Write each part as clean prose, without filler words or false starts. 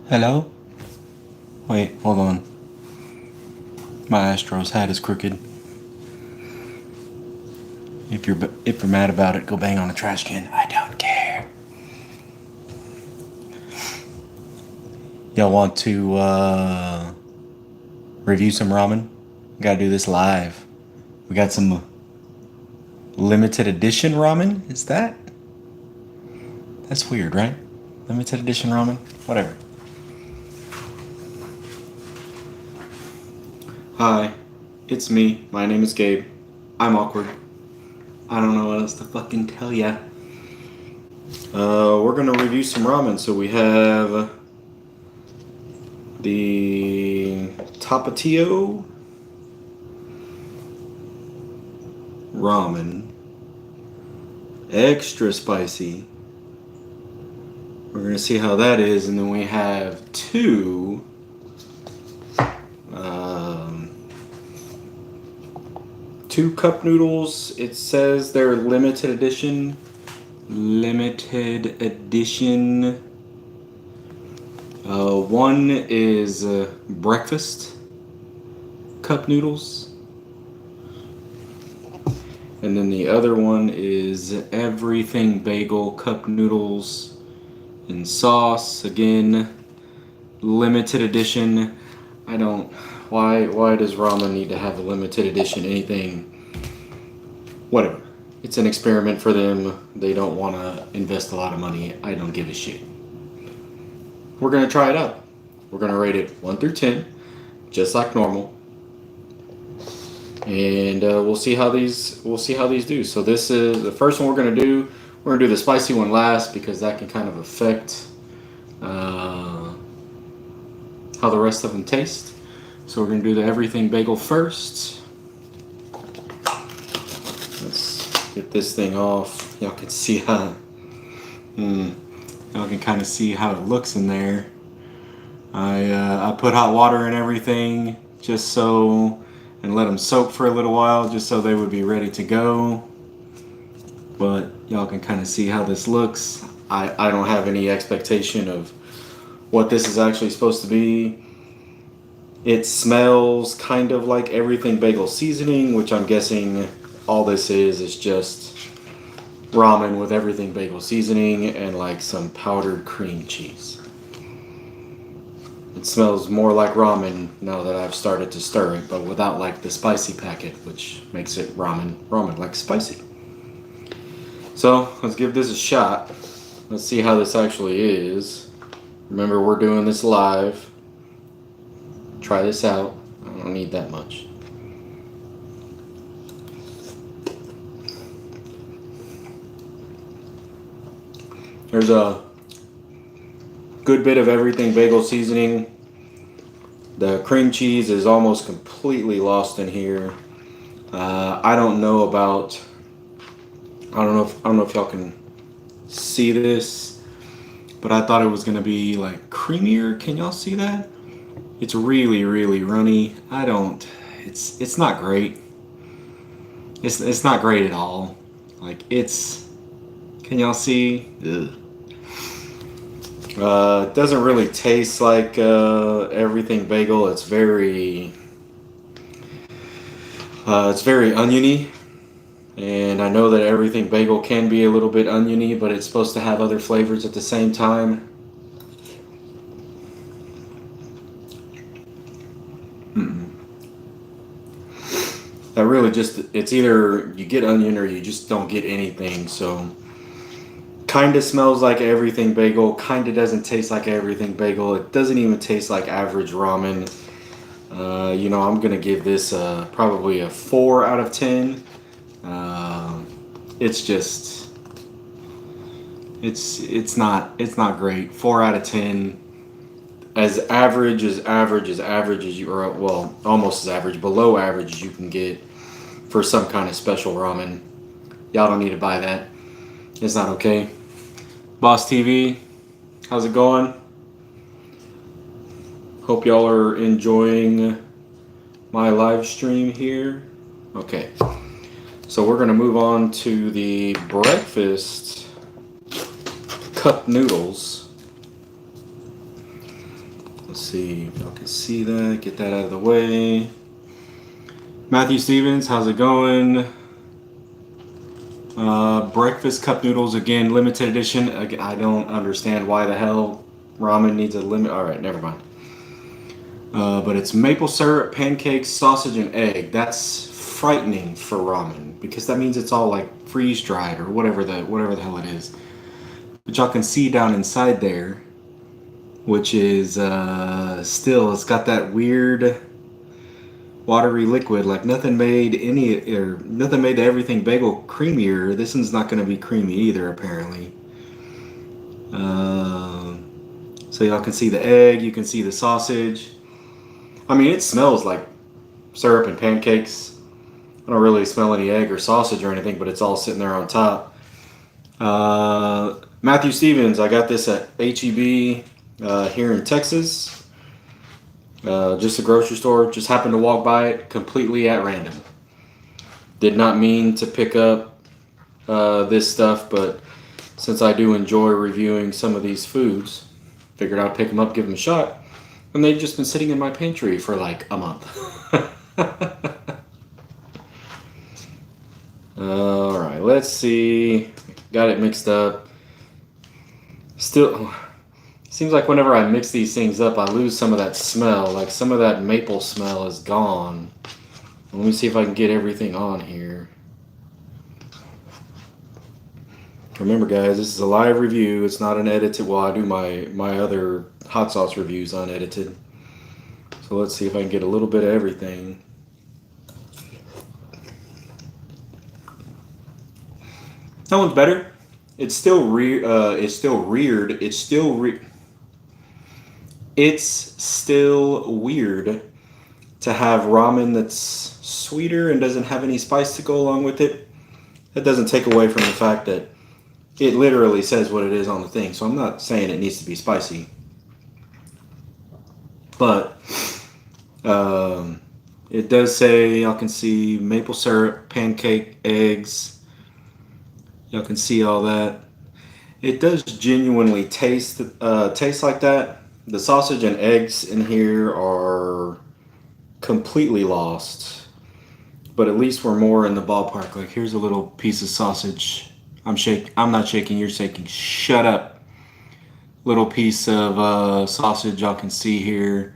Hello? Wait, hold on. My Astros hat is crooked. If you're mad about it, go bang on a trash can. I don't care. Y'all want to review some ramen? We gotta do this live. We got some limited edition ramen. Is that? That's weird, right? Limited edition ramen? Whatever. Hi, it's me. My name is Gabe. I'm awkward. I don't know what else to fucking tell ya. We're gonna review some ramen. So we have the Tapatio ramen, extra spicy. We're gonna see how that is, and then we have two cup noodles. It says they're limited edition. One is breakfast cup noodles, and then the other one is everything bagel cup noodles and sauce. Again, limited edition. I don't. Why does ramen need to have a limited edition anything? Whatever. It's an experiment for them. They don't want to invest a lot of money. I don't give a shit. We're gonna try it out. We're gonna rate it 1 through 10, just like normal, and we'll see how these do. So this is the first one we're gonna do. We're gonna do the spicy one last because that can kind of affect how the rest of them taste. So we're gonna do the everything bagel first. Let's get this thing off. Y'all can see how. Y'all can kind of see how it looks in there. I put hot water and everything just so, and let them soak for a little while just so they would be ready to go. But y'all can kind of see how this looks. I don't have any expectation of what this is actually supposed to be. It smells kind of like everything bagel seasoning, which I'm guessing all this is just ramen with everything bagel seasoning and like some powdered cream cheese. It smells more like ramen now that I've started to stir it, but without like the spicy packet, which makes it ramen like spicy. So let's give this a shot. Let's see how this actually is. Remember, we're doing this live. Try this out. I don't need that much. There's a good bit of everything bagel seasoning. The cream cheese is almost completely lost in here. I don't know if y'all can see this, but I thought it was gonna be like creamier. Can y'all see that? It's really, really runny. It's not great. It's not great at all. Like can y'all see? Ugh. It doesn't really taste like everything bagel. It's very oniony, and I know that everything bagel can be a little bit oniony, but it's supposed to have other flavors at the same time. That really it's either you get onion or you just don't get anything. So kind of smells like everything bagel, kind of doesn't taste like everything bagel. It doesn't even taste like average ramen. I'm gonna give this probably a 4 out of 10. It's not great. 4 out of 10. As average as you, or well, almost as average, below average as you can get for some kind of special ramen. Y'all don't need to buy that. It's not okay. Boss TV, how's it going? Hope y'all are enjoying my live stream here. Okay, so we're gonna move on to the breakfast cup noodles. Let's see if y'all can see that. Get that out of the way. Matthew Stevens, how's it going? Breakfast cup noodles, again, limited edition. I don't understand why the hell ramen needs a limit. Alright, never mind. But it's maple syrup, pancakes, sausage, and egg. That's frightening for ramen because that means it's all like freeze dried or whatever the hell it is. But y'all can see down inside there, which is still, it's got that weird watery liquid. Like nothing made the everything bagel creamier. This one's not going to be creamy either, apparently. So y'all can see the egg, you can see the sausage. I mean, it smells like syrup and pancakes. I don't really smell any egg or sausage or anything, but it's all sitting there on top. Matthew Stevens, I got this at HEB here in Texas. Just a grocery store. Just happened to walk by it completely at random. Did not mean to pick up this stuff, but since I do enjoy reviewing some of these foods, figured I'd pick them up, give them a shot. And they've just been sitting in my pantry for like a month. Alright, let's see. Got it mixed up. Still, seems like whenever I mix these things up, I lose some of that smell. Like some of that maple smell is gone. Let me see if I can get everything on here. Remember, guys, this is a live review. It's not an edited. Well, I do my other hot sauce reviews unedited. So let's see if I can get a little bit of everything. That one's better. It's still reared. It's still weird to have ramen that's sweeter and doesn't have any spice to go along with it. That doesn't take away from the fact that it literally says what it is on the thing. So I'm not saying it needs to be spicy. But it does say, y'all can see maple syrup, pancake, eggs. Y'all can see all that. It does genuinely taste like that. The sausage and eggs in here are completely lost. But at least we're more in the ballpark. Like here's a little piece of sausage. I'm not shaking, you're shaking. Shut up. Little piece of sausage y'all can see here.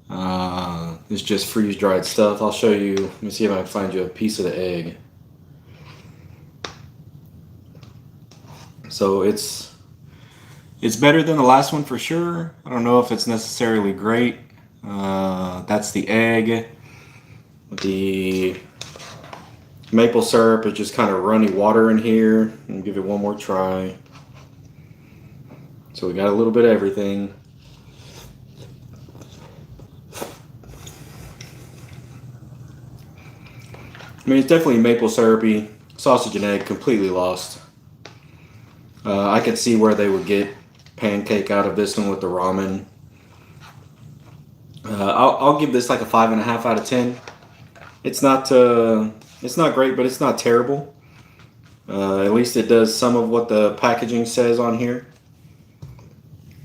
It's just freeze dried stuff. I'll show you. Let me see if I can find you a piece of the egg. So it's better than the last one for sure. I don't know if it's necessarily great. That's the egg. The maple syrup is just kind of runny water in here. I'll give it one more try. So we got a little bit of everything. I mean, it's definitely maple syrupy. Sausage and egg, completely lost. I could see where they would get pancake out of this one with the ramen. I'll give this like a 5.5 out of 10. It's not great, but it's not terrible. At least it does some of what the packaging says on here.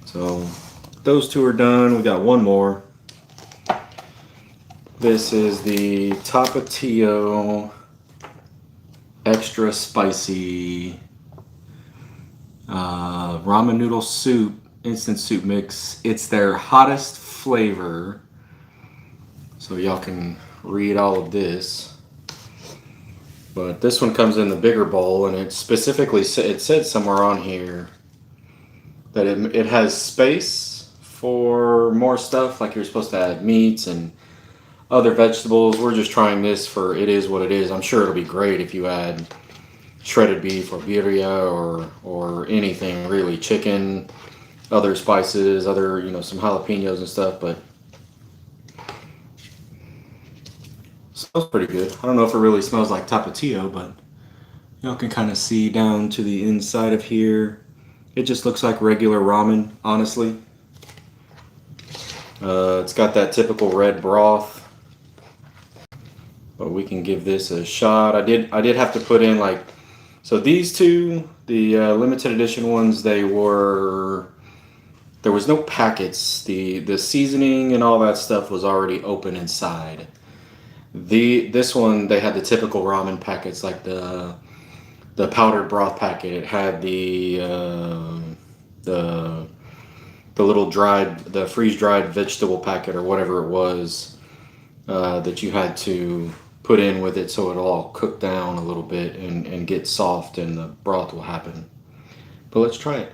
So those two are done. We got one more. This is the Tapatio extra spicy ramen noodle soup, instant soup mix. It's their hottest flavor. So y'all can read all of this. But this one comes in the bigger bowl, and it specifically it said somewhere on here that it has space for more stuff, like you're supposed to add meats and other vegetables. We're just trying this for it is what it is. I'm sure it'll be great if you add shredded beef or birria or anything really, chicken, other spices, other some jalapenos and stuff, but smells pretty good. I don't know if it really smells like Tapatio, but y'all can kind of see down to the inside of here. It just looks like regular ramen, honestly. It's got that typical red broth, but we can give this a shot. I did have to put in so these two, the limited edition ones, they were there was no packets. The seasoning and all that stuff was already open inside. This one, they had the typical ramen packets, like the powdered broth packet. It had the the little the freeze dried vegetable packet or whatever it was, that you had to put in with it so it'll all cook down a little bit and get soft and the broth will happen. But let's try it.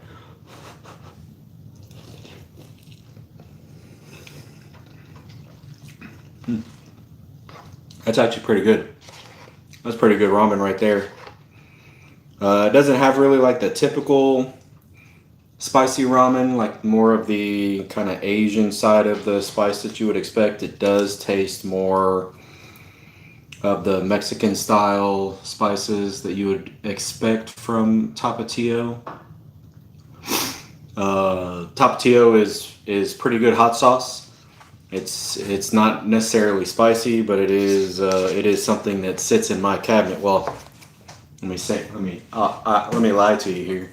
That's actually pretty good. That's pretty good ramen right there. It doesn't have really like the typical spicy ramen, like more of the kind of Asian side of the spice that you would expect. It does taste more of the Mexican style spices that you would expect from Tapatio. Tapatio is pretty good hot sauce. It's not necessarily spicy, but it is something that sits in my cabinet. Well, let me lie to you here.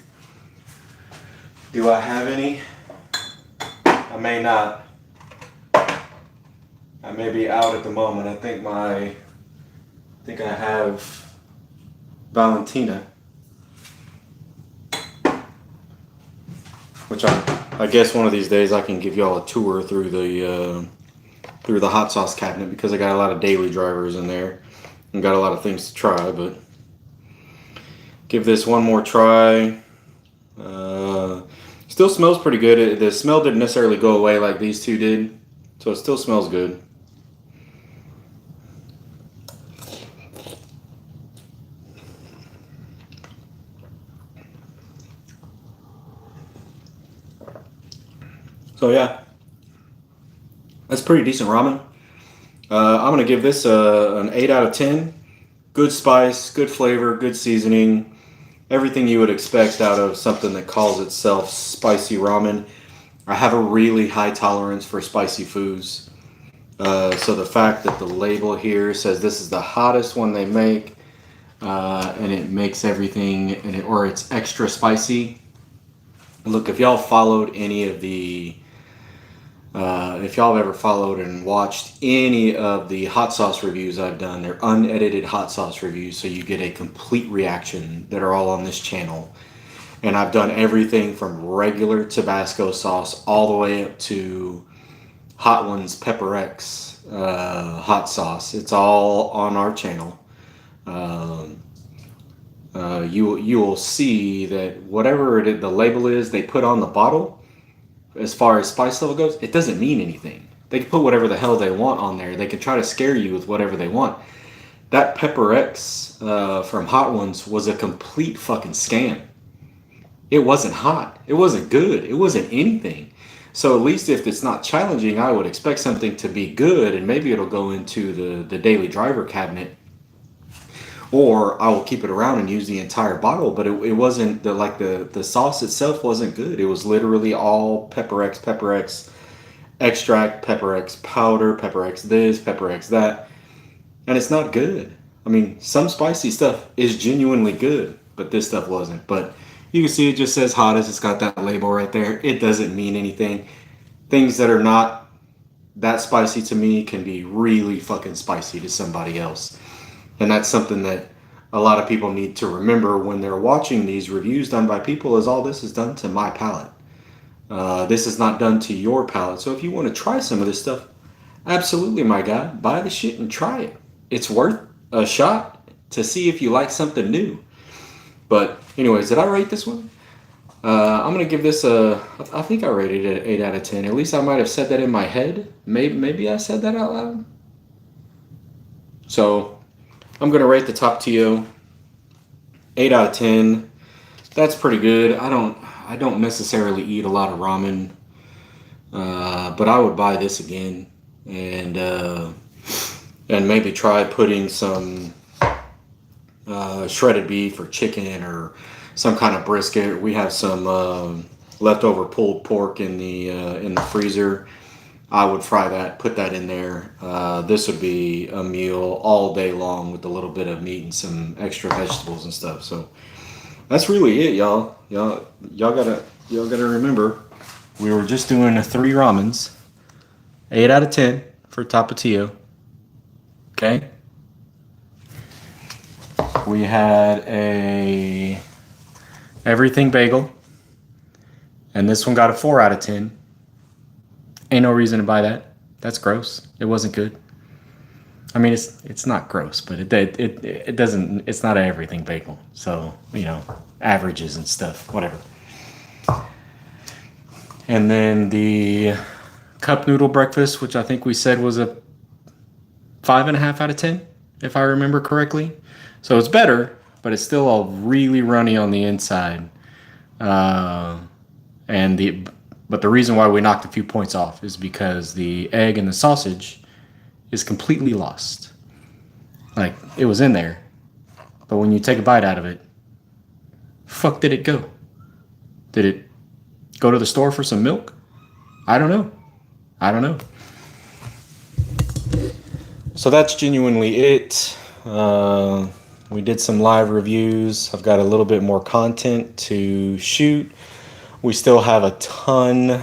Do I have any? I may not. I may be out at the moment. I think I have Valentina, which I guess one of these days I can give y'all a tour through the hot sauce cabinet, because I got a lot of daily drivers in there and got a lot of things to try. But give this one more try. Still smells pretty good. The smell didn't necessarily go away like these two did, so it still smells good. So yeah, that's pretty decent ramen. I'm gonna give this an 8 out of 10. Good spice, good flavor, good seasoning. Everything you would expect out of something that calls itself spicy ramen. I have a really high tolerance for spicy foods. So the fact that the label here says this is the hottest one they make, and it makes everything, or it's extra spicy. Look, if y'all followed any of the, if y'all have ever followed and watched any of the hot sauce reviews I've done, they're unedited hot sauce reviews, so you get a complete reaction that are all on this channel. And I've done everything from regular Tabasco sauce all the way up to Hot Ones Pepper X hot sauce. It's all on our channel. You will see that whatever the label is they put on the bottle, as far as spice level goes, it doesn't mean anything. They can put whatever the hell they want on there. They can try to scare you with whatever they want. That Pepper X from Hot Ones was a complete fucking scam. It wasn't hot. It wasn't good. It wasn't anything. So at least if it's not challenging, I would expect something to be good, and maybe it'll go into the daily driver cabinet, or I will keep it around and use the entire bottle. But it wasn't the sauce itself wasn't good. It was literally all Pepper X extract, Pepper X powder, Pepper X this, Pepper X that, and it's not good. I mean, some spicy stuff is genuinely good, but this stuff wasn't. But you can see it just says hottest. It's got that label right there. It doesn't mean anything. Things that are not that spicy to me can be really fucking spicy to somebody else. And that's something that a lot of people need to remember when they're watching these reviews done by people, is all this is done to my palate. This is not done to your palate. So if you want to try some of this stuff, absolutely, my guy, buy the shit and try it. It's worth a shot to see if you like something new. But anyways, did I rate this one? I'm going to give this I think I rated it an 8 out of 10. At least I might have said that in my head. Maybe I said that out loud. So I'm going to rate the Tapatio 8 out of 10. That's pretty good. I don't necessarily eat a lot of ramen, but I would buy this again and maybe try putting some shredded beef or chicken or some kind of brisket. We have some leftover pulled pork in the freezer. I would fry that, put that in there. This would be a meal all day long with a little bit of meat and some extra vegetables and stuff. So that's really it, y'all. Y'all gotta remember, we were just doing 3 ramens. 8 out of 10 for Tapatio. Okay. We had a everything bagel. And this one got a 4 out of 10. Ain't no reason to buy that. That's gross. It wasn't good. I mean, it's not gross, but it doesn't. It's not an everything bagel. So, you know, averages and stuff, whatever. And then the cup noodle breakfast, which I think we said was a 5.5 out of 10, if I remember correctly. So it's better, but it's still all really runny on the inside. But the reason why we knocked a few points off is because the egg and the sausage is completely lost. Like, it was in there, but when you take a bite out of it, fuck did it go? Did it go to the store for some milk? I don't know. So that's genuinely it. We did some live reviews. I've got a little bit more content to shoot. We still have a ton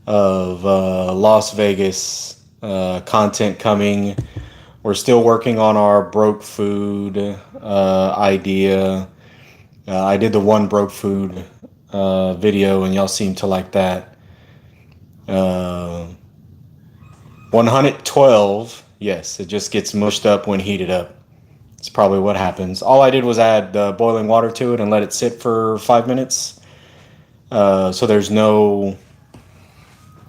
of Las Vegas content coming. We're still working on our broke food idea. I did the one broke food video, and y'all seem to like that. 112, yes, it just gets mushed up when heated up. It's probably what happens. All I did was add boiling water to it and let it sit for 5 minutes. So there's no...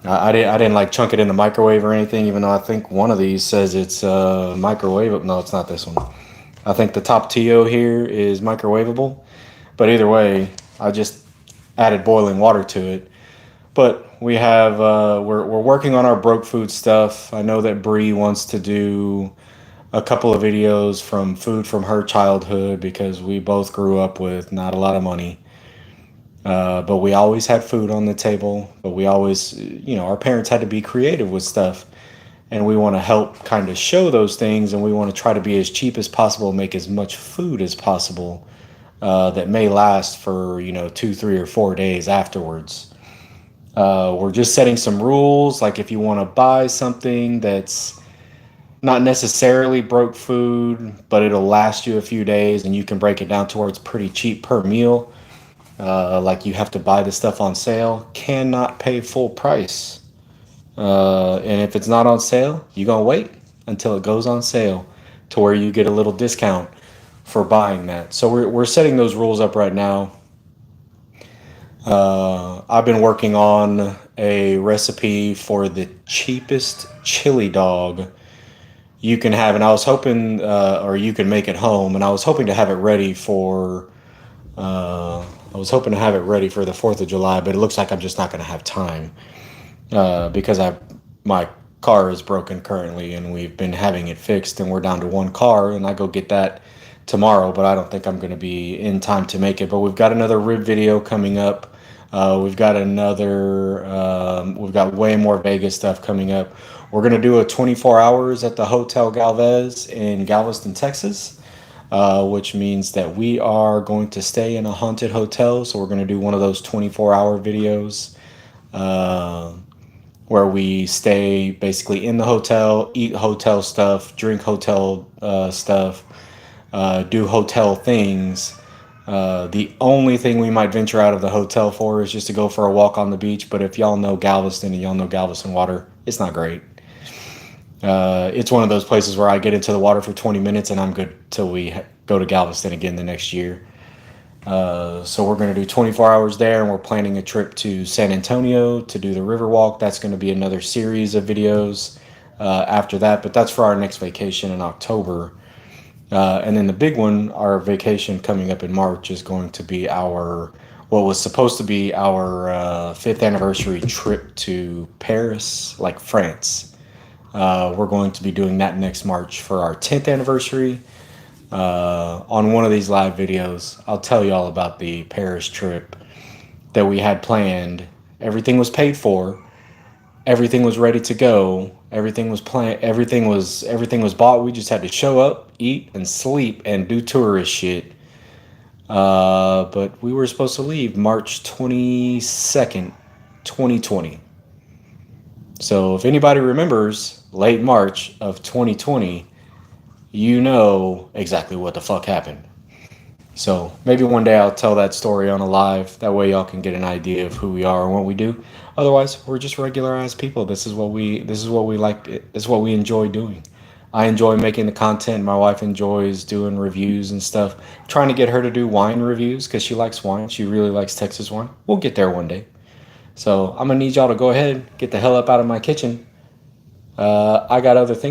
I didn't like chunk it in the microwave or anything, even though I think one of these says it's microwave. No, it's not this one. I think the Tapatio here is microwavable. But either way, I just added boiling water to it. But we have, we're working on our broke food stuff. I know that Bree wants to do a couple of videos from food from her childhood because we both grew up with not a lot of money. But we always had food on the table. But we always, you know, our parents had to be creative with stuff. And we want to help kind of show those things. And we want to try to be as cheap as possible, make as much food as possible that may last for, 2, 3, or 4 days afterwards. We're just setting some rules. Like if you want to buy something that's not necessarily broke food, but it'll last you a few days and you can break it down to where it's pretty cheap per meal. Like you have to buy the stuff on sale, cannot pay full price. And if it's not on sale, you're going to wait until it goes on sale to where you get a little discount for buying that. So we're setting those rules up right now. I've been working on a recipe for the cheapest chili dog you can have, and I was hoping, or you can make at home, and I was hoping to have it ready for, the 4th of July, but it looks like I'm just not going to have time, because my car is broken currently, and we've been having it fixed, and we're down to one car, and I go get that tomorrow, but I don't think I'm going to be in time to make it. But we've got another rib video coming up. We've got way more Vegas stuff coming up. We're going to do a 24 hours at the Hotel Galvez in Galveston, Texas, which means that we are going to stay in a haunted hotel. So we're going to do one of those 24-hour videos where we stay basically in the hotel, eat hotel stuff, drink hotel stuff, do hotel things. The only thing we might venture out of the hotel for is just to go for a walk on the beach. But if y'all know Galveston and y'all know Galveston water, it's not great. It's one of those places where I get into the water for 20 minutes and I'm good till we go to Galveston again the next year. So we're going to do 24 hours there, and we're planning a trip to San Antonio to do the Riverwalk. That's going to be another series of videos after that, but that's for our next vacation in October. And then the big one, our vacation coming up in March, is going to be what was supposed to be our 5th anniversary trip to Paris, like France. We're going to be doing that next March for our 10th anniversary. On one of these live videos, I'll tell you all about the Paris trip that we had planned. Everything was paid for. Everything was ready to go. Everything was planned. Everything was bought. We just had to show up, eat, and sleep, and do tourist shit. But we were supposed to leave March 22nd, 2020. So if anybody remembers late March of 2020, you know exactly what the fuck happened. So maybe one day I'll tell that story on a live. That way y'all can get an idea of who we are and what we do. Otherwise, we're just regular ass people. This is what we like. This is what we enjoy doing. I enjoy making the content. My wife enjoys doing reviews and stuff. I'm trying to get her to do wine reviews because she likes wine. She really likes Texas wine. We'll get there one day. So I'm gonna need y'all to go ahead, get the hell up out of my kitchen. I got other things